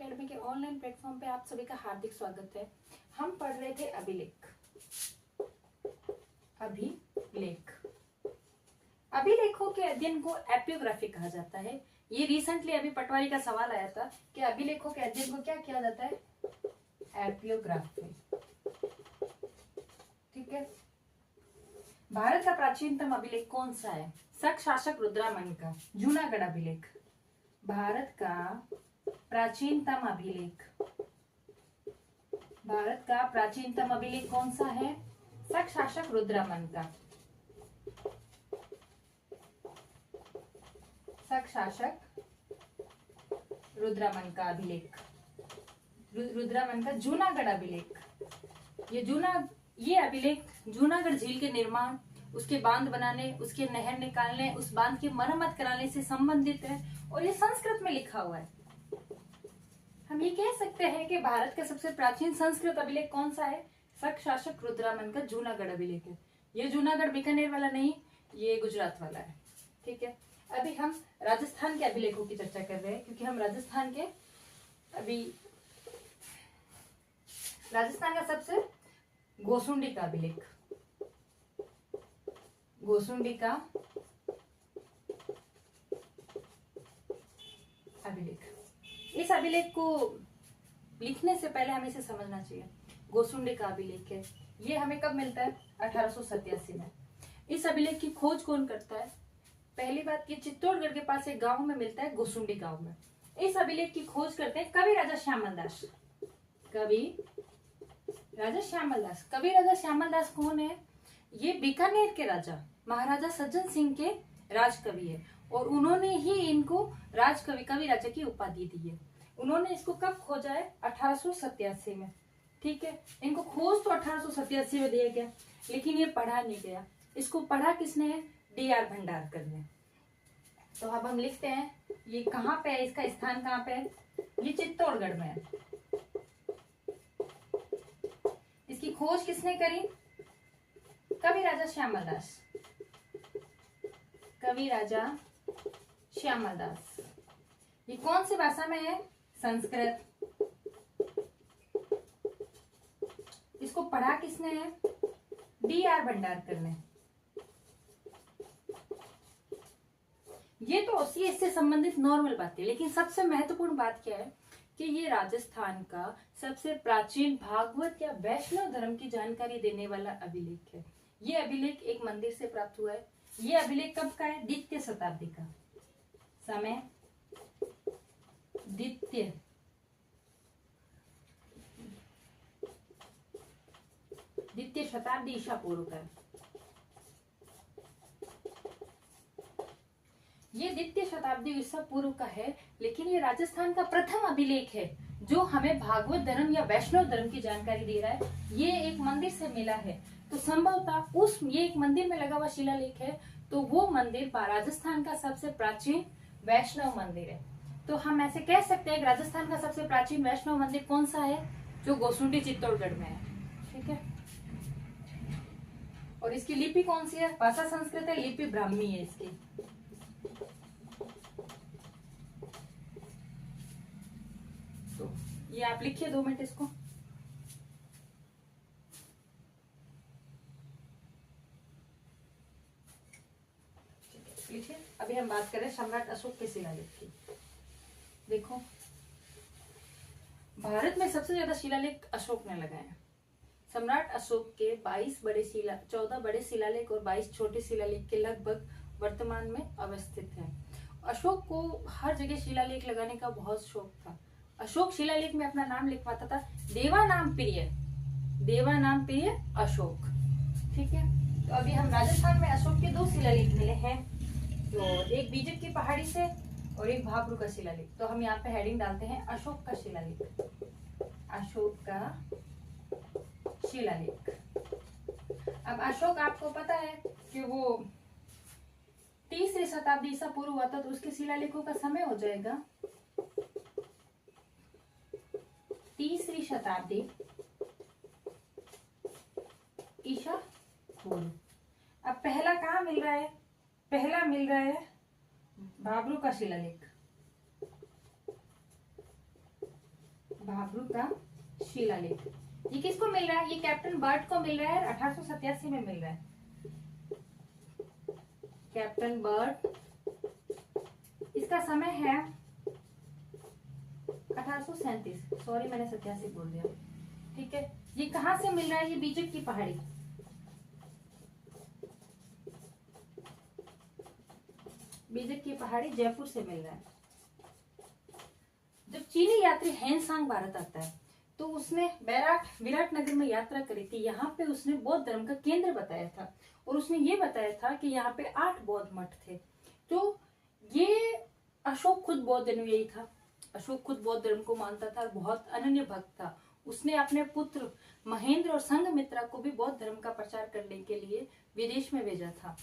Academy के online platform पे आप सभी का हार्दिक स्वागत है। हम पढ़ रहे थे अभिलेख। अभिलेखों के अध्ययन को एपियोग्राफी कहा जाता है। ये रिसेंटली अभी पटवारी का सवाल आया था कि अभिलेखों के अध्ययन को क्या किया जाता है? एपियोग्राफी। ठीक है। भारत का प्राचीनतम अभिलेख कौन सा है? शक शासक रुद्रमन का जूनागढ़ अभिलेख। भारत का प्राचीनतम अभिलेख कौन सा है? शक शासक रुद्रमन का। शक शासक रुद्रमन का अभिलेख, रुद्रमन का जूनागढ़ अभिलेख। ये अभिलेख जूनागढ़ झील के निर्माण, उसके बांध बनाने, उसके नहर निकालने, उस बांध की मरम्मत कराने से संबंधित है और ये संस्कृत में लिखा हुआ है। हम ये कह सकते हैं कि भारत का सबसे प्राचीन संस्कृत अभिलेख कौन सा है? शक शासक रुद्रमन का जूनागढ़ अभिलेख है। ये जूनागढ़ बीकानेर वाला नहीं, ये गुजरात वाला है। ठीक है। अभी हम राजस्थान के अभिलेखों की चर्चा कर रहे हैं क्योंकि हम राजस्थान का सबसे गोसुंडी का अभिलेख। इस अभिलेख को लिखने से पहले हमें इसे समझना चाहिए। गोसुंडी का अभिलेख है, ये हमें कब मिलता है? 1887 में। इस अभिलेख की खोज कौन करता है? पहली बात, ये चित्तौड़गढ़ के पास एक गांव में मिलता है, गोसुंडी गांव में। इस अभिलेख की खोज करते हैं कवि राजा श्यामल दास कौन है? ये बीकानेर के राजा महाराजा सज्जन सिंह के राजकवि है और उन्होंने ही इनको कवि राजा की उपाधि दी है। उन्होंने इसको कब खोजा है? 1887 में। ठीक है। इनको खोज तो 1887 में दिया गया, लेकिन ये पढ़ा नहीं गया। इसको पढ़ा किसने है? D.R. भंडारकर ने। तो अब हम लिखते हैं, ये कहाँ पे है, इसका स्थान कहाँ पे है? ये चित्तौड़गढ़ में है। इसकी खोज किसने करी? कवि राजा श्यामल दास। ये कौन सी भाषा में है? संस्कृत। इसको पढ़ा किसने है? D.R. भंडारकर ने। ये तो इससे संबंधित नॉर्मल बात है, लेकिन सबसे महत्वपूर्ण बात क्या है कि ये राजस्थान का सबसे प्राचीन भागवत या वैष्णव धर्म की जानकारी देने वाला अभिलेख है। ये अभिलेख एक मंदिर से प्राप्त हुआ है। ये अभिलेख कब का है? द्वितीय शताब्दी का। समय द्वितीय शताब्दी ईसा पूर्व का है। ये द्वितीय शताब्दी ईसा पूर्व का है, लेकिन ये राजस्थान का प्रथम अभिलेख है जो हमें भागवत धर्म या वैष्णव धर्म की जानकारी दे रहा है। ये एक मंदिर से मिला है, तो संभवतः ये एक मंदिर में लगा हुआ शिलालेख है, तो वो मंदिर राजस्थान का सबसे प्राचीन वैष्णव मंदिर है। तो हम ऐसे कह सकते हैं कि राजस्थान का सबसे प्राचीन वैष्णव मंदिर कौन सा है? जो गोसुंडी चित्तौड़गढ़ में है। ठीक है। और इसकी लिपि कौन सी है? भाषा संस्कृत है, लिपि ब्राह्मी है इसकी। तो ये आप लिखिए 2 मिनट इसको। लिखिए। अभी हम बात करें सम्राट अशोक के शिलालेख की। देखो, भारत में सबसे ज्यादा शिलालेख अशोक ने लगाए हैं। सम्राट अशोक के 14 बड़े शिलालेख और 22 छोटे शिलालेख के लगभग वर्तमान में अवस्थित हैं। अशोक को हर जगह शिलालेख लगाने का बहुत शौक था। अशोक शिलालेख में अपना नाम लिखवाता था, देवा नाम प्रिय अशोक। ठीक है। तो अभी हम राजस्थान में अशोक के 2 शिलालेख मिले हैं, तो एक बीजक की पहाड़ी से और एक भाबरू का शिलालेख। तो हम यहाँ पे हेडिंग डालते हैं अशोक का शिलालेख। अब अशोक आपको पता है कि वो 3री शताब्दी ईसा पूर्व हुआ था, तो उसके शिलालेखों का समय हो जाएगा 3री शताब्दी ईसा पूर्व। अब पहला कहाँ मिल रहा है? पहला मिल रहा है भाबरू का शिलालेख। भाब्रू का शिलालेख। ये किसको मिल रहा है? ये कैप्टन बर्ट को मिल रहा है, 1887 में मिल रहा है। कैप्टन बर्ट, इसका समय है 1837, सॉरी मैंने 87 बोल दिया, ठीक है। ये कहाँ से मिल रहा है? ये बीजक की पहाड़ी, बीजक की पहाड़ी जयपुर से मिल रहा है। जब चीनी यात्री हेनसांग भारत आता है तो उसने विराट नगर में यात्रा करी थी। यहाँ पे उसने बौद्ध धर्म का केंद्र बताया था और उसने ये बताया था कि यहाँ पे 8 बौद्ध मठ थे। तो ये अशोक खुद बौद्ध अनुयायी था, अशोक खुद बौद्ध धर्म को मानता था और बहुत अनन्य भक्त था। उसने अपने पुत्र महेंद्र और संघमित्रा को भी बौद्ध धर्म का प्रचार करने के लिए विदेश में भेजा था।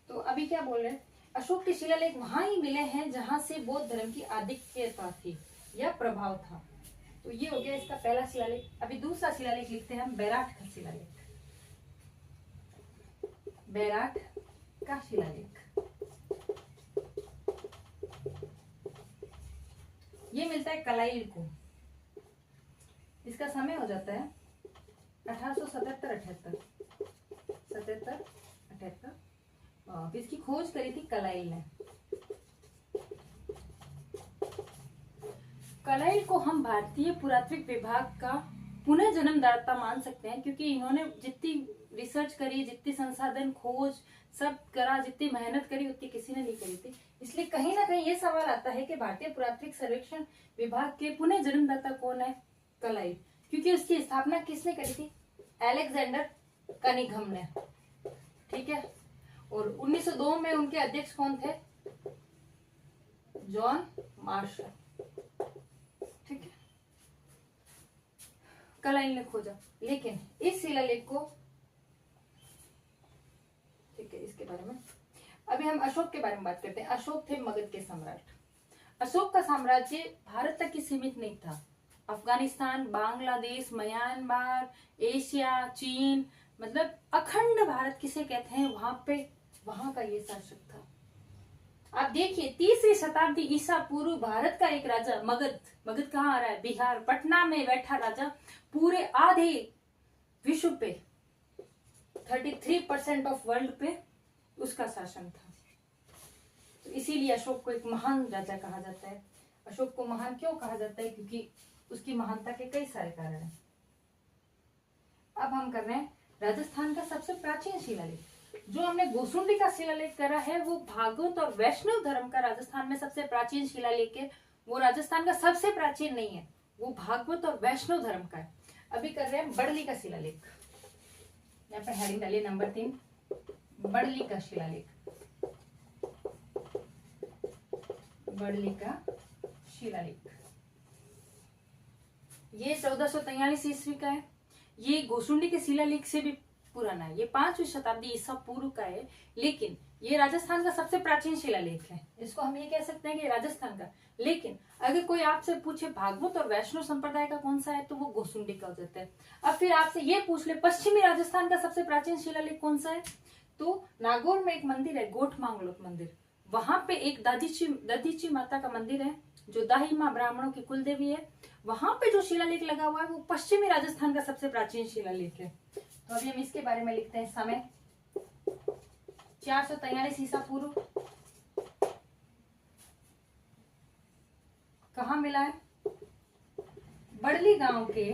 तो अभी क्या बोल रहे हैं? अशोक के शिलालेख वहां ही मिले हैं जहां से बौद्ध धर्म की आधिक्यता थी या प्रभाव था। तो ये हो गया इसका पहला शिलालेख। अभी दूसरा शिलालेख लिखते हैं हम, बैराट का शिलालेख। बैराट का शिलालेख, ये मिलता है कलाइल को। इसका समय हो जाता है 1877-78, 77-78। इसकी खोज करी थी कलाइल ने। कलाइल को हम भारतीय पुरातत्व विभाग का पुनः जन्मदाता मान सकते हैं, क्योंकि इन्होंने जितनी रिसर्च करी, जितनी संसाधन खोज सब करा, जितनी मेहनत करी उतनी किसी ने नहीं करी थी। इसलिए कहीं ना कहीं ये सवाल आता है कि भारतीय पुरातत्व सर्वेक्षण विभाग के पुनः जन्मदाता कौन है? कलाइल, क्योंकि उसकी स्थापना किसने करी थी? अलेक्जेंडर कनिंघम ने, ठीक है। और 1902 में उनके अध्यक्ष कौन थे? जॉन मार्शल, ठीक है। कलाइल ने खोजा, लेकिन इस शिलालेख को, ठीक है, इसके बारे में अभी हम अशोक के बारे में बात करते हैं। अशोक थे मगध के सम्राट। अशोक का साम्राज्य भारत तक ही सीमित नहीं था। अफगानिस्तान, बांग्लादेश, म्यांमार, एशिया, चीन, मतलब अखंड भारत किसे कहते हैं, वहां का ये शासक था। आप देखिए 3वीं शताब्दी ईसा पूर्व भारत का एक राजा मगध कहाँ आ रहा है? बिहार, पटना में बैठा राजा पूरे आधे विश्व पे 33% ऑफ वर्ल्ड पे उसका शासन था। तो इसीलिए अशोक को एक महान राजा कहा जाता है। अशोक को महान क्यों कहा जाता है? क्योंकि उसकी महानता के कई सारे कारण हैं। अब हम कर रहे हैं राजस्थान का सबसे प्राचीन शिलालेख। जो हमने गोसुंडी का शिलालेख करा है वो भागवत और वैष्णव धर्म का राजस्थान में सबसे प्राचीन शिलालेख है। वो राजस्थान का सबसे प्राचीन नहीं है, वो भागवत और वैष्णव धर्म का है। अभी कर रहे हैं बड़ली का शिलालेख। यहाँ पर हेडिंग डालिए नंबर 3, बड़ली का शिलालेख। बड़ली का शिलालेख ये 1443 ईस्वी का है। ये गोसुंडी के शिलालेख से भी पुराना है। ये 5वीं शताब्दी ईसा पूर्व का है, लेकिन ये राजस्थान का सबसे प्राचीन शिलालेख है। इसको हम ये कह सकते हैं कि राजस्थान का। लेकिन अगर कोई आपसे पूछे भागवत और वैष्णव संप्रदाय का कौन सा है, तो वो गोसुंडी का हो जाता है। अब फिर आपसे ये पूछ ले पश्चिमी राजस्थान का सबसे प्राचीन शिलालेख कौन सा है, तो नागौर में एक मंदिर है, गोठ मांगलोक मंदिर। वहां पे एक दधीची माता का मंदिर है जो दाहिमा ब्राह्मणों की कुल देवी है। वहां पे जो शिलालेख लगा हुआ है वो पश्चिमी राजस्थान का सबसे प्राचीन शिलालेख है। तो अभी हम इसके बारे में लिखते हैं। समय 443 ईसा पूर्व। कहाँ मिला है? बड़ली गांव के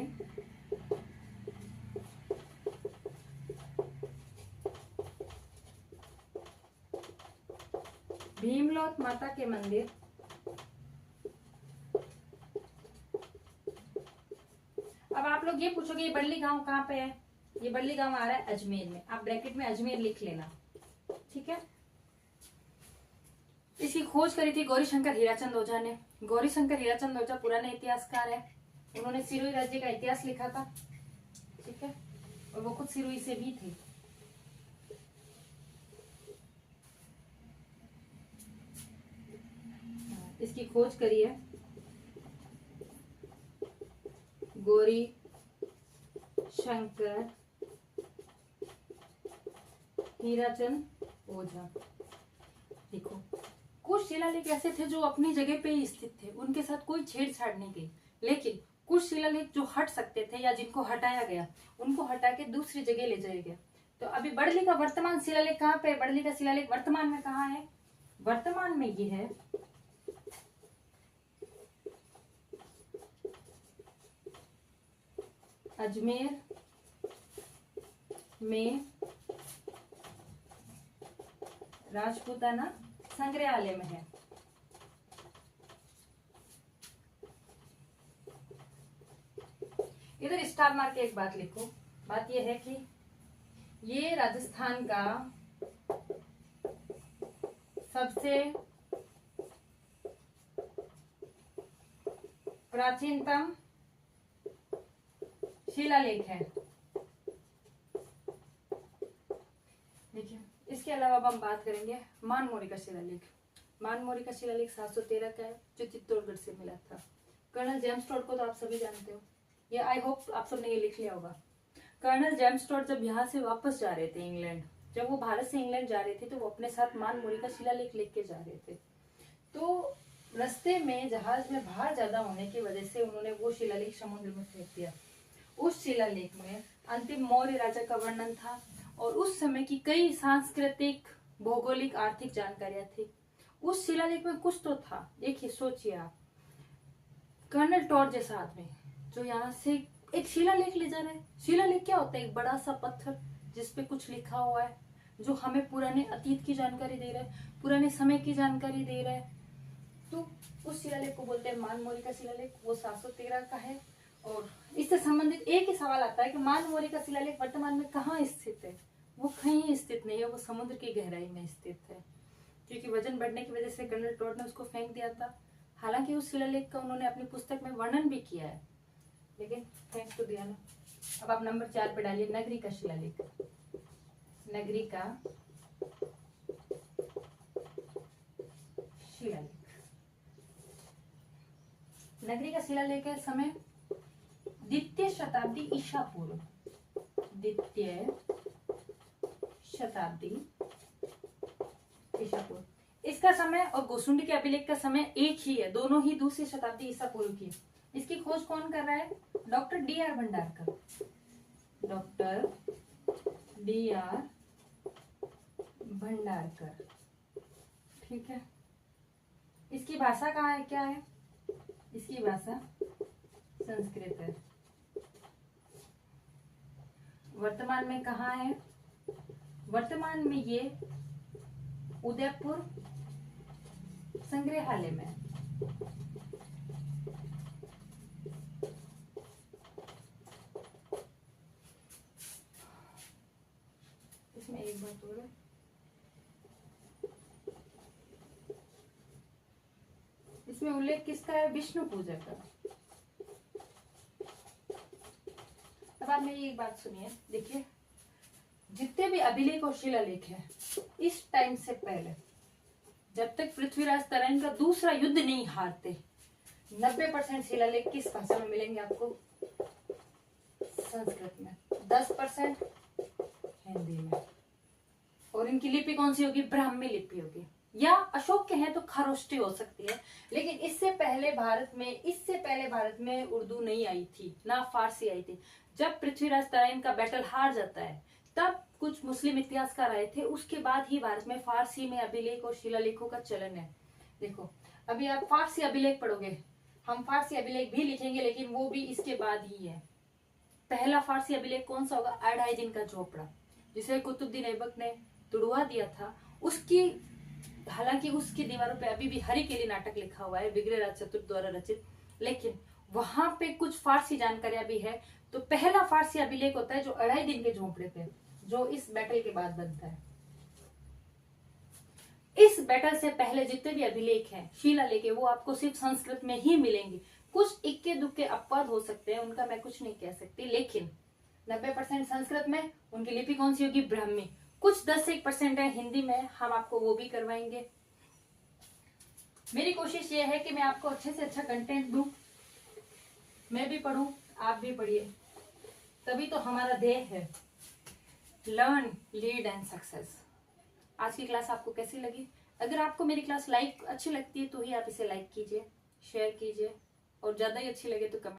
भीमलोत माता के मंदिर अब आप लोग ये पूछोगे ये बड़ली गांव कहाँ पे है? ये बड़ली गांव आ रहा है अजमेर में। आप ब्रैकेट में अजमेर लिख लेना, ठीक है। इसकी खोज करी थी गौरीशंकर हीराचंद ओझा ने। गौरीशंकर हीराचंद ओझा पुराने इतिहासकार है। उन्होंने सिरोही राज्य का इतिहास लिखा था, ठीक है, और वो खुद सिरोही से भी थे। इसकी खोज करी है गौरी शंकर हीराचंद ओझा। देखो कुछ शिलालेख ऐसे थे जो अपनी जगह पे ही स्थित थे, उनके साथ कोई छेड़छाड़ नहीं की, लेकिन कुछ शिलालेख जो हट सकते थे या जिनको हटाया गया उनको हटा के दूसरी जगह ले जाया गया। तो अभी बड़ली का वर्तमान शिलालेख कहाँ पे है? बड़ली का शिलालेख वर्तमान में कहाँ है? वर्तमान में ये है अजमेर में राजपूताना संग्रहालय में है। इधर स्टार मार के एक बात लिखो। बात यह है कि ये राजस्थान का सबसे प्राचीनतम शिलालेख है। देखिए, इसके अलावा अब हम बात करेंगे मानमोरी का शिलालेख। मानमोरी का शिलालेख 713 का है, जो चित्तौड़गढ़ से मिला था। कर्नल जेम्स टॉड को तो आप सभी जानते हो, ये आई होप आप सबने ये लिख लिया होगा। कर्नल जेम्स टॉड जब यहाँ से वापस जा रहे थे इंग्लैंड, जब वो भारत से इंग्लैंड जा रहे थे तो वो अपने साथ मानमोरी का शिलालेख लेके जा रहे थे। तो रास्ते में जहाज में भार ज्यादा होने की वजह से उन्होंने वो शिलालेख समुद्र में फेंक दिया। उस शिलालेख में अंतिम मौर्य राजा का वर्णन था और उस समय की कई सांस्कृतिक, भौगोलिक, आर्थिक जानकारियां थी। उस शिलालेख में कुछ तो था। देखिए, सोचिए आप, कर्नल टॉड जैसा आदमी जो यहाँ से एक शिलालेख ले जा रहा है। शिलालेख क्या होता है? एक बड़ा सा पत्थर जिसपे कुछ लिखा हुआ है, जो हमें पुराने अतीत की जानकारी दे रहा है, पुराने समय की जानकारी दे रहा है। तो उस शिलालेख को बोलते हैं मानमोरी का शिलालेख। वो 713 का है। और इससे संबंधित एक ही सवाल आता है कि मानमोरी का शिलालेख वर्तमान में कहाँ स्थित है? वो कहीं स्थित नहीं है, वो समुद्र की गहराई में स्थित है, क्योंकि वजन बढ़ने की वजह से कर्नल टॉड ने उसको फेंक दिया था। हालांकि उस शिलालेख का उन्होंने अपनी पुस्तक में वर्णन भी किया है, लेकिन फेंक तो दिया ना। अब आप नंबर 4 पे डालिए नगरी का शिलालेख। नगरी का शिलालेख। नगरी का शिलालेख है समय द्वितीय शताब्दी ईसा पूर्व। द्वितीय शताब्दी ईसा पूर्व। इसका समय और गोसुंडी के अभिलेख का समय एक ही है, दोनों ही दूसरी शताब्दी ईसा पूर्व की। इसकी खोज कौन कर रहा है? Doctor D.R. Bhandarkar. Doctor D.R. Bhandarkar, ठीक है। इसकी भाषा कहाँ है, क्या है? इसकी भाषा संस्कृत है। वर्तमान में कहाँ है? वर्तमान में ये उदयपुर संग्रहालय में। इसमें एक बात और है, इसमें उल्लेख किसका है? विष्णु पूजक का। अब आप मेरी एक बात सुनिए। देखिए, जितने भी अभिलेख और शिलालेख है, इस टाइम से पहले जब तक पृथ्वीराज तराइन का दूसरा युद्ध नहीं हारते, 90% शिलालेख किस भाषा में मिलेंगे आपको? संस्कृत में। 10% हिंदी में। और इनकी लिपि कौन सी होगी? ब्राह्मी लिपि होगी, या अशोक के हैं तो खरोष्टी हो सकती है। लेकिन इससे पहले भारत में उर्दू नहीं आई थी, ना फारसी आई थी। जब पृथ्वीराज तराइन का बैटल हार जाता है, तब कुछ मुस्लिम इतिहासकार आए थे, उसके बाद ही भारत में फारसी में अभिलेख और शिलालेखों का चलन है। देखो, अभी आप फारसी अभिलेख पढ़ोगे, हम फारसी अभिलेख भी लिखेंगे, लेकिन वो भी इसके बाद ही है। पहला फारसी अभिलेख कौन सा होगा? 2.5 दिन का झोपड़ा, जिसे कुतुबुद्दीन ऐबक ने तुड़वा दिया था। उसकी, हालांकि उसकी दीवारों पे अभी भी हरिकेली नाटक लिखा हुआ है, विग्रह राज चतुर्थ द्वारा रचित, लेकिन वहां पे कुछ फारसी जानकारियां भी है। तो पहला फारसी अभिलेख होता है जो 2.5 दिन के झोंपड़े पे, जो इस बैटल के बाद बनता है। इस बैटल से पहले जितने भी अभिलेख हैं, शिलालेख है, वो आपको सिर्फ संस्कृत में ही मिलेंगे। कुछ इक्के दुक्के अपवाद हो सकते हैं, उनका मैं कुछ नहीं कह सकती, लेकिन 90% संस्कृत में। उनकी लिपि कौन सी होगी? ब्राह्मी। कुछ 10-1% है हिंदी में, हम आपको वो भी करवाएंगे। मेरी कोशिश ये है कि मैं आपको अच्छे से अच्छा कंटेंट दूं, मैं भी पढूं, आप भी पढ़िए, तभी तो हमारा ध्येय है लर्न, लीड एंड सक्सेस। आज की क्लास आपको कैसी लगी? अगर आपको मेरी क्लास अच्छी लगती है तो ही आप इसे लाइक कीजिए, शेयर कीजिए, और ज्यादा ही अच्छी लगे तो कमेंट